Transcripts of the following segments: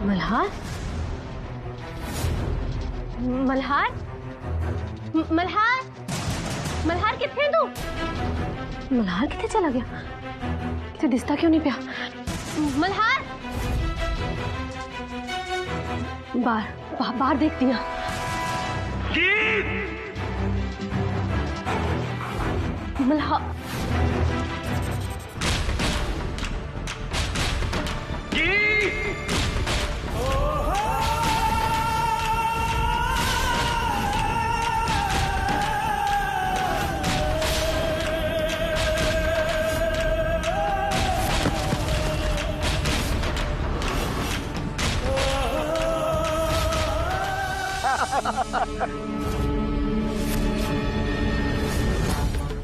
मल्हार मल्हार मल्हार मल्हार किथे तू? मल्हार किथे चला गया? किथे दिसता क्यों नहीं पिया? मल्हार बाहर देखती हूँ। मल्हार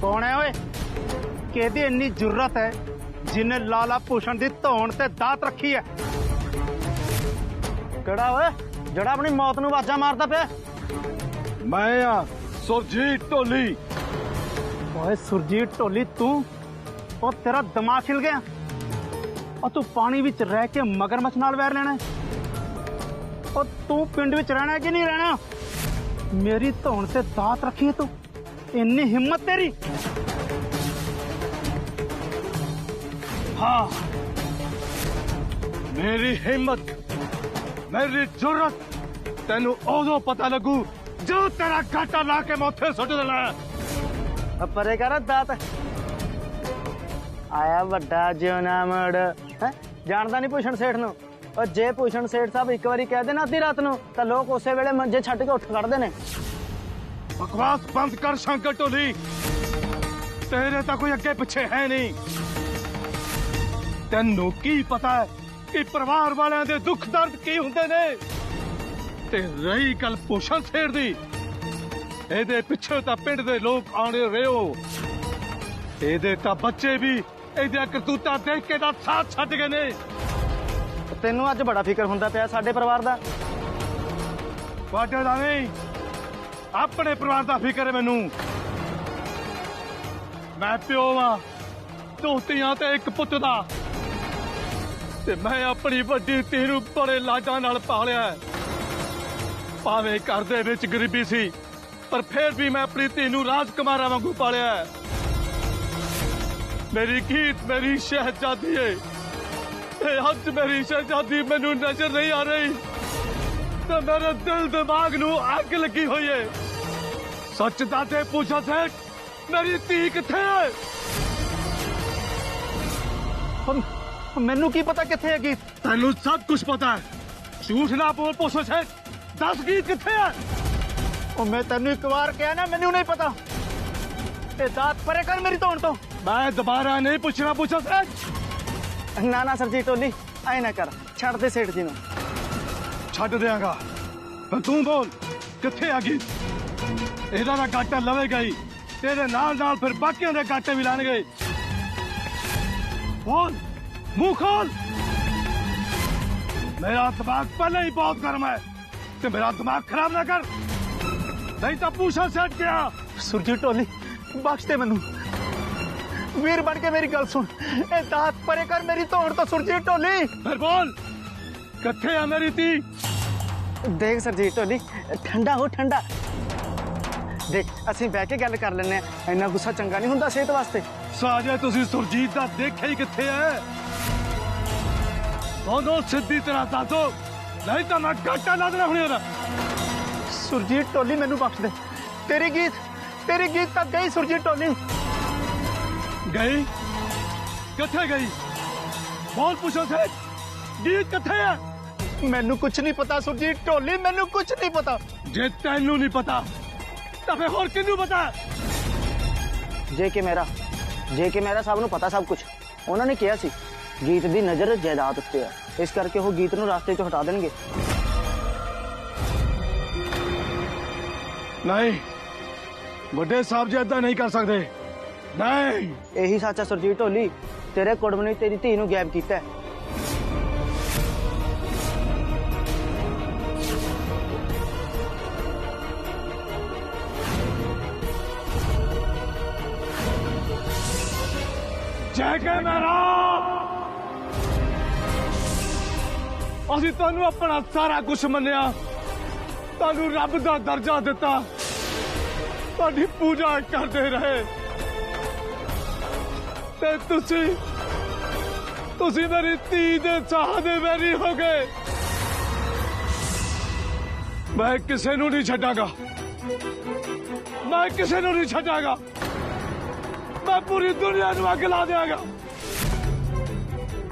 कौन है ओए? केदी इन्नी जुर्रत है जिन्हें लाला भूषण दी धौन ते दात रखी है? केड़ा ओए जड़ा अपनी मौत नूं आवाज़ां मारदा पिया? मैं आ सुरजीत ढोली। ओए सुरजीत ढोली तू? और तेरा दिमाग हिल गया? और तू पानी विच रह के मगरमच्छ नाल वैर लेना? और तू पिंड विच रहना कि नहीं रहना? मेरी धौन ते दात रखी है तू? इन्नी हिम्मत तेरी? हाँ, मेरी हिम्मत मेरी जुर्रत तेनू उदों पता लगू जो तेरा घाटा ला के मौथे सुट देना। परे कर दात आया वड्डा जिउना मुड़ जानदा नहीं भूषण सेठ नूं। और जे भूषण सेठ साहब एक बारी कह देना अद्धी रात नूं तां लोग उसे वेले मंजे छड्ड के उठ खड़दे ने। बकवास बंद कर शंकर ढोली, तेरे तो कोई अगे पिछे है नहीं। तेनू की पता है कि परिवार वालियां दे दुख दर्द की हुंदे ने? ते रही गल भूषण सेठ दी, एदे पिछे तां पिंड दे लोग आने रहे हो। एदे तां बच्चे भी एदियां करतूतां देख के दा साथ छड्ड गए ने। तेनू अज बड़ा फिकर हुंदा पिया साडे परिवार दा? तुहाडे दा नहीं, अपने परिवार का फिक्र है मैनू। मैं प्यो हाँ, दो धीआं ते एक पुत दा, ते मैं अपनी वड्डी धी नूं बड़े लाडां नाल पालिया। भावें घर दे विच गरीबी सी, पर फिर भी मैं अपनी धी नूं राजकुमारा वांगू पालिया। मेरी गीत मेरी शहजादी है, ते अज मेरी शहजादी मैनू नजर नहीं आ रही, तो मेरे दिल दिमाग नू अग लगी हुई है। सच दाते पूछा सेठ, मेरी धी किथे है? मैनू की पता किथे है गीत? तेनू सब कुछ पता है, झूठ ना बोल पूछो सेठ, दस गीत किथे है? और मैं तेनू एक बार कहा ना मैनू नहीं पता। ते दात परे कर मेरी धौन तो। मैं दोबारा नहीं पूछना पूछो सेठ। ना ना सरजीत ढोली ऐ ना कर, छड़ दे सेठ जी नूं। छड्ड देंगा, तू बोल किथे आ गई? एदा दा गाटा लवेगा ही, तेरे नाल नाल फिर बाकियां दे गाटे भी लाने गए। बोल, मुंह खोल। मेरा दिमाग पहले ही बहुत गर्म है, तो मेरा दिमाग खराब ना कर, नहीं तो पूछा सेठ गया। सुरजीत ढोली बख्श दे मैनू, वीर बन के मेरी गल सुन। ए दात परे कर मेरी धौन तो सुरजीत ढोली। फिर बोल किथे आ मेरी धी? देख सरजीत ढोली ठंडा हो ठंडा। देख असीं बह के गल कर लेने, इन्ना गुस्सा चंगा नहीं हुंदा सेहत वास्ते। साजे तुसी सुरजीत दा देखिया ही किथे है? दोनों सीधी तरह दसो, नहीं तो मैं गाटा ला देना हुणे। सुरजीत ढोली मैनू बख्श दे, तेरी गीत तक गई। सुरजीत ढोली गई किथे गई? बोल पूछो से गीत किथे है? मैनू कुछ नहीं पता सुरजीत ढोली, मैनू कुछ नहीं पता। जे तेनू नहीं पता तो फिर होर किनू पता? जे के मेरा सब नू पता सब कुछ। उन्होंने कहा सी गीत दी नजर जायदाद उत्ते है, इस करके वो गीत नू रास्ते चों हटा देंगे। नहीं, बड़े साहब जी ऐसा नहीं कर सकते। नहीं, यही सच है सुरजीत ढोली, तेरे कुड़म ने तेरी धी नू गायब किया है। जय के मेरा ਅਸੀਂ ਤੁਹਾਨੂੰ ਆਪਣਾ ਸਾਰਾ ਕੁਝ ਮੰਨਿਆ, ਤੁਹਾਨੂੰ ਰੱਬ ਦਾ ਦਰਜਾ ਦਿੱਤਾ, ਤੁਹਾਡੀ ਪੂਜਾ ਕਰਦੇ ਰਹੇ ਤੇ ਤੁਸੀਂ ਮੇਰੀ ਧੀ ਦੇ ਚਾਹ ਦੇ ਵੈਰੀ ਹੋ ਗਏ। ਮੈਂ ਕਿਸੇ ਨੂੰ ਨਹੀਂ ਛੱਡਾਂਗਾ, ਮੈਂ ਕਿਸੇ ਨੂੰ ਨਹੀਂ ਛੱਡਾਂਗਾ। मैं पूरी दुनिया ਨੂੰ ਅੱਗ ਲਾ ਦਿਆਂਗਾ।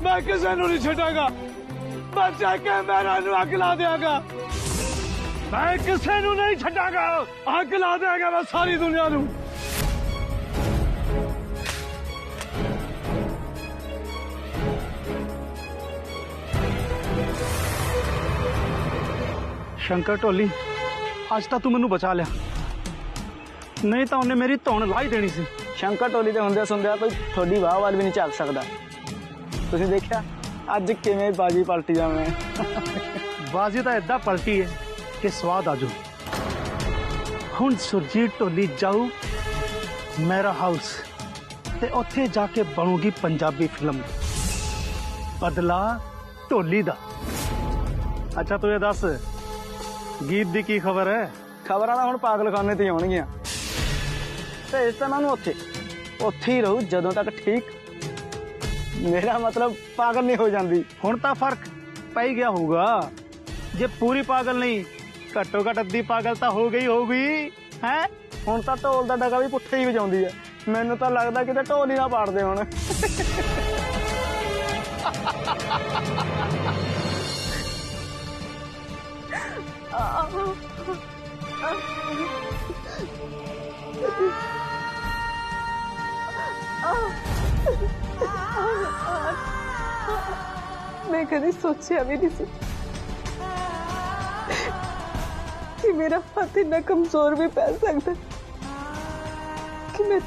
मैं ਕਿਸੇ ਨੂੰ ਨਹੀਂ ਛੱਡਾਂਗਾ। मैं ਚਾਹ ਕੇ ਮੇਰਾ ਨੂੰ ਅੱਗ ਲਾ ਦਿਆਂਗਾ। मैं ਕਿਸੇ ਨੂੰ ਨਹੀਂ ਛੱਡਾਂਗਾ। ਅੱਗ ਲਾ ਦਿਆਂਗਾ ਮੈਂ ਸਾਰੀ ਦੁਨੀਆ ਨੂੰ। शंकर ढोली ਅੱਜ ਤਾਂ ਤੂੰ ਮੈਨੂੰ ਬਚਾ ਲਿਆ, ਨਹੀਂ ਤਾਂ ਉਹਨੇ ਮੇਰੀ ਧੌਣ ਲਾ ਹੀ ਦੇਣੀ ਸੀ। ਸ਼ੰਕਰ ਟੋਲੀ ਦੇ ਹੁੰਦਿਆਂ ਸੁਣਦਿਆਂ ਕੋਈ ਤੁਹਾਡੀ ਵਾਹ ਵੱਲ ਵੀ ਨਹੀਂ ਝਾਕ ਸਕਦਾ। ਤੁਸੀਂ ਦੇਖਿਆ ਅੱਜ ਕਿਵੇਂ ਬਾਜੀ ਪਲਟੀ ਜਾਵੇਂ। ਬਾਜੀ ਤਾਂ ਏਦਾਂ ਪਲਟੀ ਹੈ ਕਿ ਸਵਾਦ ਆ ਜਾਊ। ਹੁਣ ਸੁਰਜੀਤ ਢੋਲੀ ਜਾਊ ਮੇਰਾ ਹਾਊਸ ਤੇ ਉੱਥੇ ਜਾ ਕੇ ਬਣੂਗੀ ਪੰਜਾਬੀ ਫਿਲਮ ਬਦਲਾ ਢੋਲੀ ਦਾ। ਅੱਛਾ ਤੂੰ ਇਹ ਦੱਸ ਗੀਤ ਦੀ ਕੀ ਖਬਰ ਹੈ? ਖਬਰਾਂ ਤਾਂ ਹੁਣ ਪਾਗਲਖਾਨੇ ਤੇ ਆਉਣਗੀਆਂ ਤੇ ਇਸ ਤਰ੍ਹਾਂ ਨੂੰ ਉੱਥੇ ਹੀ ਰਹੂ ਜਦੋਂ ਤੱਕ ਠੀਕ, ਮੇਰਾ ਮਤਲਬ ਪਾਗਲ ਨਹੀਂ ਹੋ ਜਾਂਦੀ। ਹੁਣ ਤਾਂ ਫਰਕ ਪੈ ਹੀ ਗਿਆ ਹੋਊਗਾ। ਜੇ ਪੂਰੀ ਪਾਗਲ ਨਹੀਂ ਘੱਟੋ ਘੱਟ ਅੱਧੀ ਪਾਗਲ ਤਾਂ ਹੋ ਗਈ ਹੋਊਗੀ ਹੈ। ਹੁਣ ਤਾਂ ਢੋਲ ਦਾ ਡਗਾ ਵੀ ਪੁੱਠੇ ਹੀ ਵਜਾਉਂਦੀ ਹੈ। ਮੈਨੂੰ ਤਾਂ ਲੱਗਦਾ ਕਿਤੇ ਢੋਲ ਹੀ ਨਾ ਪਾੜਦੇ ਹੁਣ। मैं कभी सोचा भी नहीं कि मेरा हाथ इतना कमजोर भी पै सकता कि मैं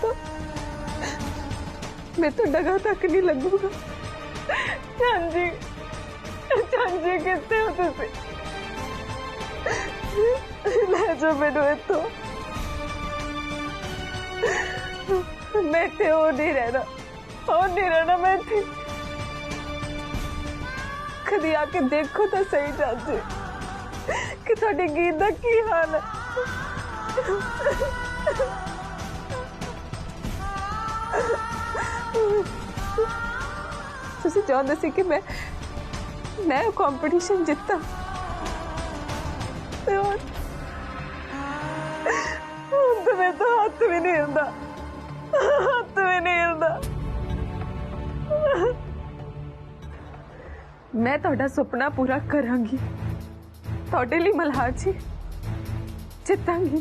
तो डगा तक नहीं लगूंगा। चांजी कितने हो तुसी? ले जाओ मैनू इत्थों। मैं इत्थे हो नहीं रहना मैं इत्थे। कदी आके देखो तो सही चाची कि थोड़ी गीत का की हाल है। तुसी चाहते सी कि मैं कंपटीशन जिता तो मैं तो हाथ भी नहीं हिलदा, मैं ਤੁਹਾਡਾ ਸੁਪਨਾ पूरा करांगी, ਤੁਹਾਡੇ ਲਈ ਮਲਹਾਰ ਜੀ ਜਿੱਤਾਂਗੀ।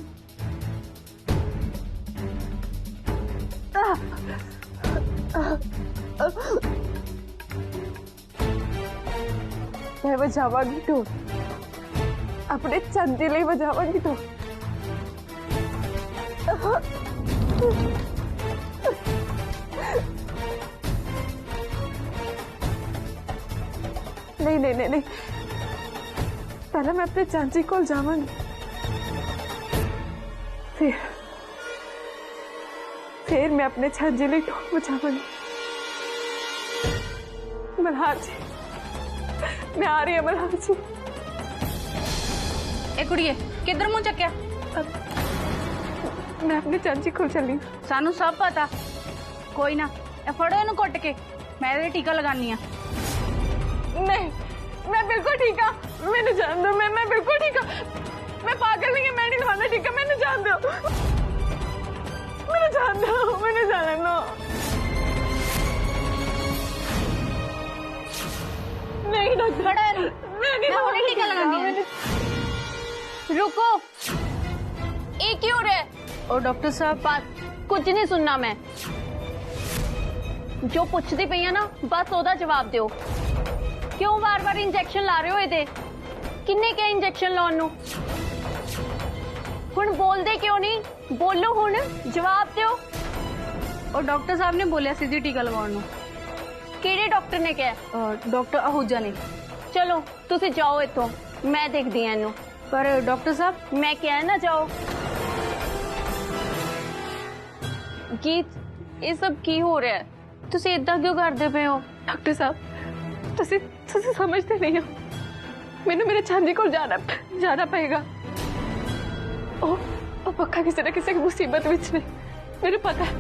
मैं बजावांगी ढोल, अपने चांदी लिए बजावांगी ढोल। नहीं पहले मैं अपने चाची को जावांगी, फिर मैं अपने चाची लिए ढोल बजावांगी। मल्हार जी मैं आ रही है। मल्हार जी ए कुड़िए किधर मुंह चक्या? मैं अपनी चाची को चली। सानू सब पता, कोई ना ए फड़ो इन्हू कुट के मैं इहदे टीका लगानी आ। नहीं मैं बिल्कुल ठीक हाँ, मैंने जान दो। मैं बिल्कुल ठीक हाँ, मैं पागल नहीं है। मैं नहीं लगाना टीका, मैंने जान दो, मैंने जान दो। नहीं डॉक्टर फड़ो इन्हू, मैं नहीं मैं हुणे टीका लगानी है। रुको ये क्यों हो रहा है? और डॉक्टर साहब बात कुछ नहीं सुनना, मैं जो पूछती पई है ना बस ओदा जवाब दो। क्यों बार बार इंजेक्शन ला रहे हो? ये किन्ने क्या इंजेक्शन लाने नू? हुण बोलदे क्यों नहीं? बोलो हुण, जवाब दो। और डॉक्टर साहब ने बोलिया सीधी टीका लगाने नू। किहड़े डॉक्टर ने कहा? डॉक्टर आहूजा ने। चलो तुसी जाओ इत्थों, मैं देखदी हां इहनू। पर डॉक्टर साहब मैं क्या ना जाओ। गीत ये सब की हो रहा है? तुसी इदां क्यों करदे पे हो? डॉक्टर साहब तुसी समझते नहीं हो। मैनू मेरे चांदी को जाना पेगा। ओ पक्का किसी ना किसी मुसीबत विच ने, मेरे पता है,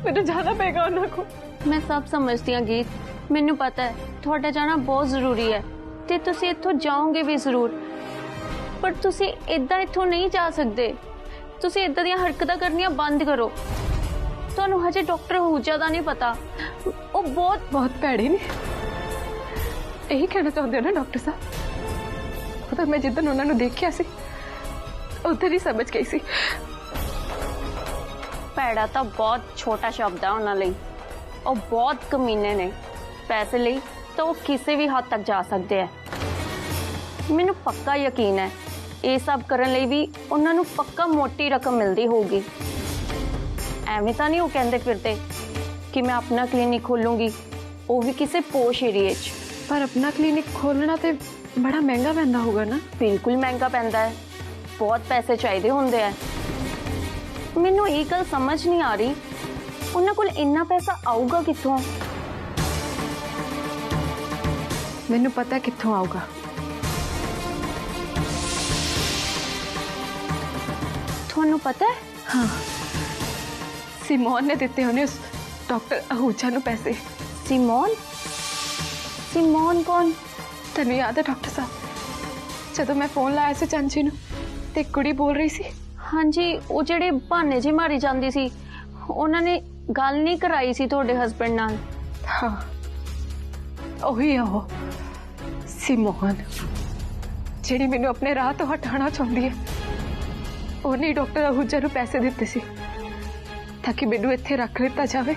मैनू जाना पेगा उन्हां को। मैं सब समझती हाँ गीत, मैनू पता है थोड़ा जाना बहुत जरूरी है ते तुसी इत्थों जाओगे भी जरूर, पर तुसी इदां इत्थों नहीं जा सकते। तुसी इदां दियां हरकतां करनियां बंद करो। तुहानू हजे डॉक्टर आहूजा दा नहीं पता, वो बहुत भैड़े ने, यही कहना चाहते हो ना डॉक्टर साहब? वो तो मैं जिद्दन उन्होंने देखिया सी उधर ही समझ गई सी। भैड़ा तो बहुत छोटा शब्द है उन्हां लई, और बहुत कमीने ने। पैसे लई तो वो किसी भी हद तक जा सकते हैं। मैनू पक्का यकीन है ये सब करने लई भी उन्हां नू पक्का मोटी रकम मिलती होगी। एवें तो नहीं वो कहते फिरते कि मैं अपना क्लीनिक खोलूंगी, वो भी किसी पोश एरिए च। पर अपना क्लीनिक खोलना तो बड़ा महंगा पैंदा होगा ना? बिल्कुल महंगा पैंदा है, बहुत पैसे चाहिए होंदे है। मैनू ये गल समझ नहीं आ रही उन्हां कोल इन्ना पैसा आऊगा कित्थों? मैनू पता कित्थों आऊगा। थोनू पता है? हाँ, सिमोन ने दिते होने उस डॉक्टर आहूजा नू पैसे। सिमोन? सिमोन कौन? तेनू याद है डॉक्टर साहब, जदों मैं फोन लाया सी चांची नू ते कुड़ी बोल रही सी? हाँ जी, वो जेड़े बहाने जी मारी जांदी सी, उन्होंने गल नहीं कराई सी थोड़े हस्बैंड नाल। हाँ, ओही है वो सिमोन, जेड़ी मैनू अपने राह तो हटाना चाहती है। उन्हें डॉक्टर आहूजा नू पैसे दिते सी ताकि मैनू इत्थे रख लिता जाए,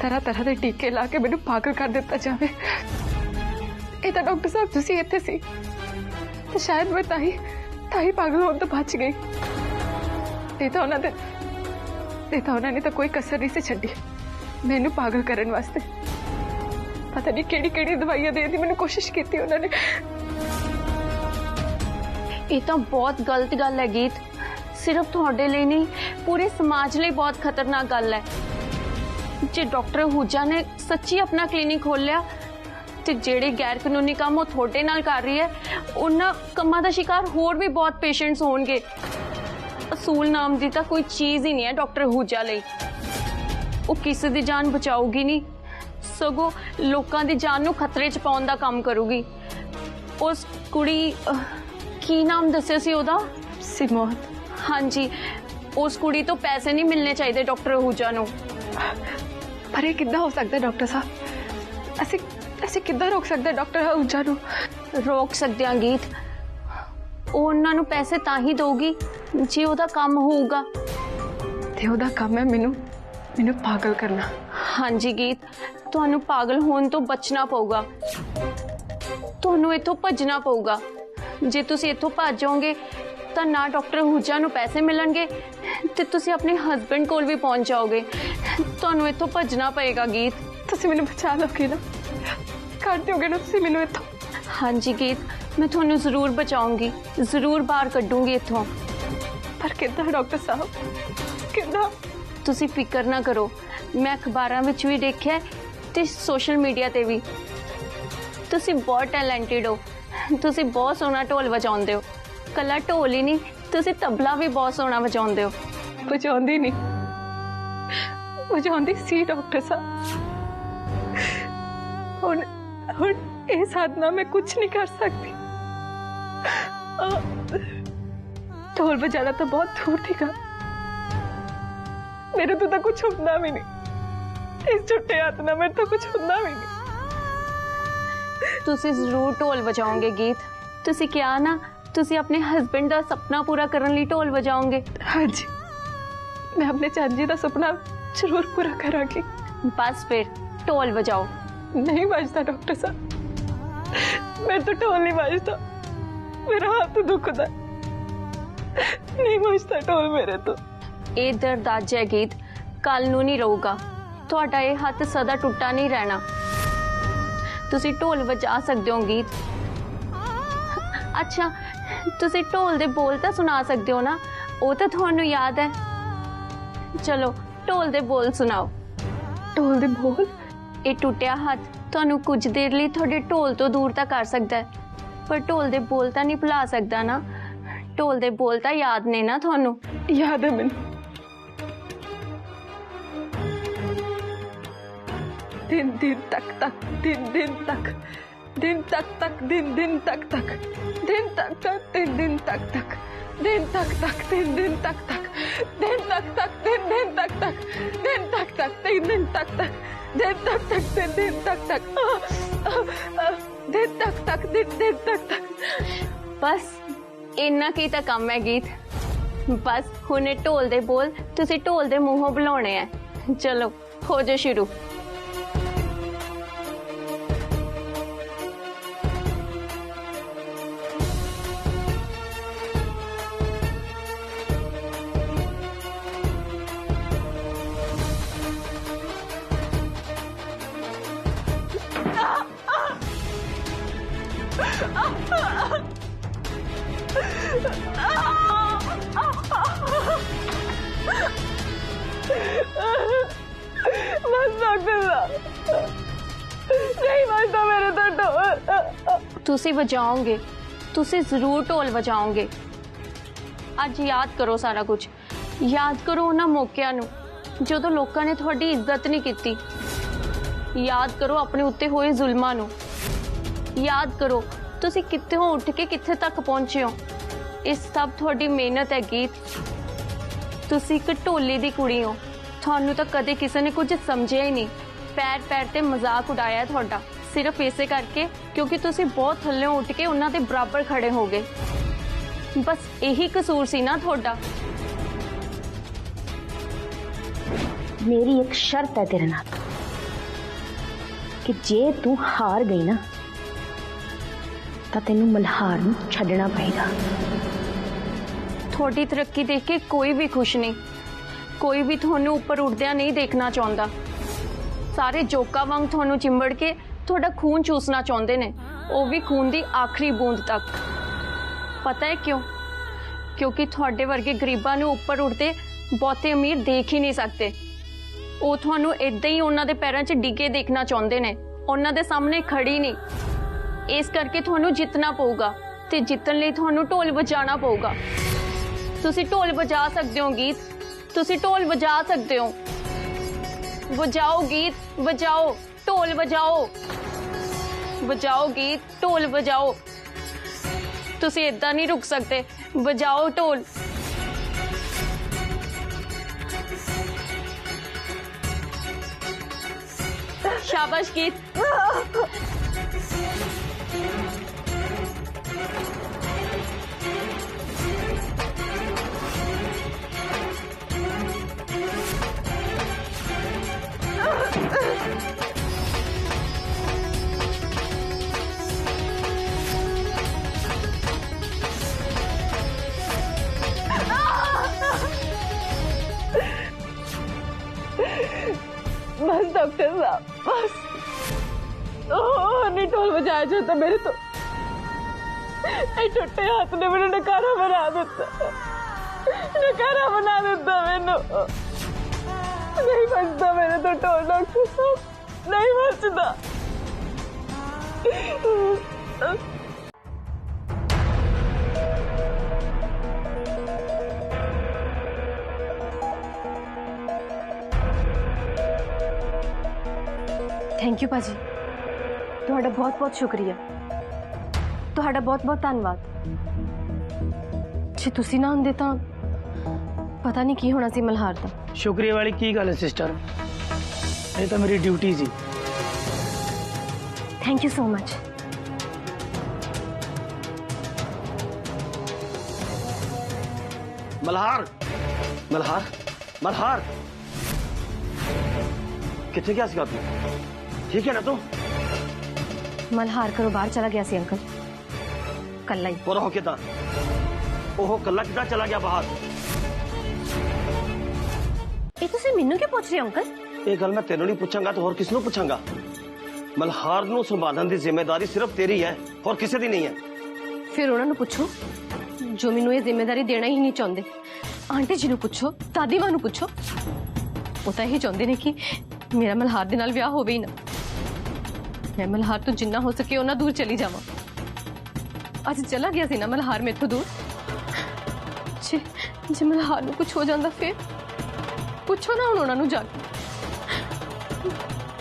तरह तरह के टीके ला के मैनू पागल कर दिता जाए। ये तो डॉक्टर साहब तुसी इत्थे सी तो शायद मैं ताही पागल होने तो बच गई। नहीं तो उन्होंने तो कोई कसर नहीं सी छड्डी मैनू पागल करने वास्ते। पता नहीं केड़ी दवाइयां देने की मैंने कोशिश की थी उन्होंने। ये तो बहुत गलत गल है गीत, सिर्फ थोड़े लिए नहीं पूरे समाज लिए बहुत खतरनाक गल है। जे डॉक्टर आहूजा ने सच्ची अपना क्लीनिक खोल लिया तो जेड़े गैर कानूनी काम वो थोड़े नाल कर रही है, उन्हां कम्मां दा शिकार होर भी बहुत पेशेंट्स होणगे। असूल नाम दी तां कोई चीज़ ही नहीं है डॉक्टर आहूजा लई। वो किसी दी जान बचाऊगी नहीं, सगों लोकां दी जान नूं खतरे च पाउण दा काम करूगी। उस कुड़ी की नाम दस्सिया सी ओदा? सिमोन। हाँ जी, उस कुड़ी तो पैसे नहीं मिलने चाहिए डॉक्टर आहूजा नूं। पर ये किद्दां हो सकता है डॉक्टर साहब? ऐसे किद्दां रोक सकता है डॉक्टर आहूजा नूं? रोक सकते हैं गीत, वो उन्हां नूं पैसे तां ही दोगी जे ओदा काम होऊगा। ते ओदा काम है मैनू पागल करना। हाँ जी गीत, तुहानू पागल होने तो बचना पऊगा, तुहानू इत्थों भजना पऊगा। जे तुसी इत्थों भज जाओगे तो ना डॉक्टर आहूजा नूं पैसे मिलणगे ते तुसी अपने हस्बैंड कोल भी पहुंच जाओगे। तुहानू इत्थों भजना पएगा गीत। तुसी मैनू बचा लोगे ना? कर दोगे ना तुसी मैनू इत्थों? हाँ जी गीत, मैं तुहानू जरूर बचाऊंगी, जरूर बाहर कड्डूंगी इत्थों। पर किद्दां डॉक्टर साहब, किद्दां? तुसी फिक्र ना करो, मैं अखबारां विच भी देखिया ते सोशल मीडिया ते भी। तुसी बहुत टैलेंटेड हो, तुसी बहुत सोहना ढोल बजाउंदे हो। कला ढोल ही नहीं, तुसी तबला भी बहुत सोहना बजाउंदे हो। बजाउंदी नहीं, बजाउंदी सी डॉक्टर साहब। हुण ये साधना मैं कुछ नहीं कर सकती। ढोल बजाना तो बहुत दूर थी का, मेरे तो कुछ होता भी नहीं। इस छुट्टे हाथ ना मेरे तो कुछ होता भी नहीं। तुसी जरूर ढोल बजाओगे गीत। तुसी क्या ना, तुसी अपने हस्बैंड का सपना पूरा करने लिए ढोल बजाओगे। हाँ जी, मैं अपने चाची का सपना जरूर पूरा करांगी। बस फिर ढोल बजाओ। नहीं बजता डॉक्टर साहब, मेरे तो ढोल नहीं बजता, मेरा हाथ दुखदा, नहीं बजता ढोल मेरे तो। ये दर्द अज है गीत, कल नूं नहीं रहूगा। तुहाडा ये हाथ सदा टुटा नहीं रहना। तुसी ढोल बजा सकते हो गीत। अच्छा, तुसी ढोल दे बोल तो सुना सकते हो ना? वो तो तुहानू याद है। चलो ढोल दे बोल सुनाओ। ढोल दे बोल? ये टुटिया हाथ तुहानू कुछ देर लिए थोड़े ढोल तो दूर तक कर सकता है, पर ढोल दे बोल तां नहीं भुला सकदा ना। ढोल दे बोल तां याद ने ना थानू? याद है मैनू। दिन दिन तक तक दिन दिन तक दिन तक तक दिन दिन तक तक दिन तक तक दिन दिन तक तक दिन तक तक दिन दिन तक तक दिन तक तक दिन दिन तक तक दिन तक तक दिन दिन तक तक दिन तक तक दिन दिन तक तक दिन तक तक दिन दिन तक तक। बस इन्ना की तां कम है गीत। बस हुणे ढोल दे बोल तुसी ढोल दे मूंहों बुलाने हैं। चलो हो जाओ शुरू। बस डॉक्टर साहब नहीं बचता मेरे तो ढोल। तुसी बजाओगे, तुसी जरूर ढोल बजाओगे। आज याद करो सारा कुछ, याद करो उन्हां मौकिਆਂ ਨੂੰ ਜਦੋਂ ਲੋਕਾਂ ਨੇ ਤੁਹਾਡੀ ਇੱਜ਼ਤ ਨਹੀਂ ਕੀਤੀ। याद करो अपने उत्ते होए जुल्मां ਨੂੰ। याद करो तुसी कित्थों उठ के कित्थे तक पहुंचे हो। इस सब थोड़ी मेहनत है गीत। तुसी एक ढोली दी कुड़ी हो, थानू तो कदे किसी ने कुछ समझिया ही नहीं। पैर पैर ते मजाक उड़ाया थोड़ा, सिर्फ इसे करके क्योंकि तुसी बहुत थल्लों उठ के उन्हां दे बराबर खड़े हो गए। बस यही कसूर सी ना थोड़ा। मेरी एक शर्त है तेरे नाल कि जे तू हार गई ना तो तेनू मल्हार नू छड्डना पएगा। थोड़ी तरक्की देख के कोई भी खुश नहीं, कोई भी थानू ऊपर उड़दिया नहीं देखना चाहता। सारे जोका वांग थानू चिंबड़ के थोड़ा खून चूसना चाहते ने, वो भी खून दी आखिरी बूंद तक। पता है क्यों? क्योंकि थोड़े वर्गे गरीबां नू ऊपर उड़ते बहुते अमीर देख ही नहीं सकते। वो थानू इदां ही उन्हां दे पैरां 'च डिगे देखना चाहते ने, उन्हां दे सामने खड़ी नहीं। इस करके थानू जितना पऊगा ते जितन लई थानू ढोल बजाना पऊगा। तुसी ढोल बजा सकते हो गीत, तुसी ढोल बजा सकते हो। बजाओ गीत, बजाओ ढोल बजाओ, बजाओ गीत ढोल बजाओ। तुसी इदां नहीं रुक सकते, बजाओ ढोल। शाबाश गीत। बस डॉक्टर साहब बस। नहीं ढोल बजाया जाता मेरे तो टुटे हाथ ने मैंने नकारा बना दिता, नकारा बना दिता मैनू। नहीं बचता मेरे तो ढोल डॉक्टर साहब, नहीं बचता। थैंक यू भाजी, तुहाडा बहुत बहुत शुक्रिया, तुहाडा बहुत बहुत धन्यवाद। जे तुसी ना हुंदे तां पता नहीं की होना सी मल्हार दा। शुक्रिया वाली की गल है सिस्टर, ये तो मेरी ड्यूटी सी। Thank you so much. Malhar, Malhar, Malhar, कितने क्या सिखा तू? ठीक है ना तू? मल्हार घरों बाहर चला गया सी अंकल, कल्ला ही। पूरा हो कितना? ओहो कल्ला कितना चला गया बाहर? ये तुसी मैनू क्यों पूछ रहे हो अंकल? ये गल मैं तेनों नहीं पूछांगा तो और किसनू पूछांगा? मल्हार नू संभालने की जिम्मेदारी सिर्फ तेरी है और किसी दी नहीं है। फिर उन्होंने पूछो जो मैनू ये जिम्मेदारी देना ही नहीं चाहते। आंटी जी नू पूछो, दादी मां नू पूछो, वो तो यही चाहते ने कि मेरा मल्हार दे नाल ब्याह होवे ही ना। मैं मल्हार तो जिन्ना हो सके उन्ना दूर चली जावां। ਅੱਜ ਚਲਾ ਗਿਆ ਸੀ ਨਾ ਮਲਹਾਰ ਮੇਥੋਂ ਦੂਰ। ਜੇ ਮਲਹਾਰ ਨੂੰ ਕੁਝ ਹੋ ਜਾਂਦਾ ਫਿਰ ਪੁੱਛੋ ਨਾ ਹੁਣ ਉਹਨਾਂ ਨੂੰ ਜਾ ਕੇ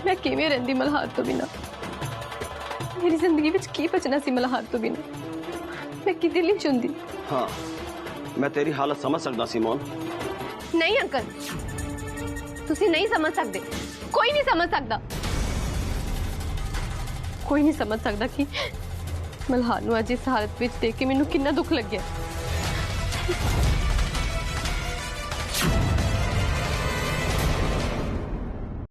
ਮੈਂ ਕਿਵੇਂ ਰਹਿੰਦੀ ਮਲਹਾਰ ਤੋਂ ਬਿਨਾ। ਮੇਰੀ ਜ਼ਿੰਦਗੀ ਵਿੱਚ ਕੀ ਬਚਣਾ ਸੀ ਮਲਹਾਰ ਤੋਂ ਬਿਨਾ। मैं कि दिल नहीं चुनती। हाँ, मैं तेरी हालत समझ सकता सिमोन। नहीं अंकल, तुसी नहीं समझ सकते। कोई नहीं समझ सकता। कोई नहीं समझ सकता कि मल्हार नूं अज इस हालत विच देख के मैनूं कितना दुख लग गया।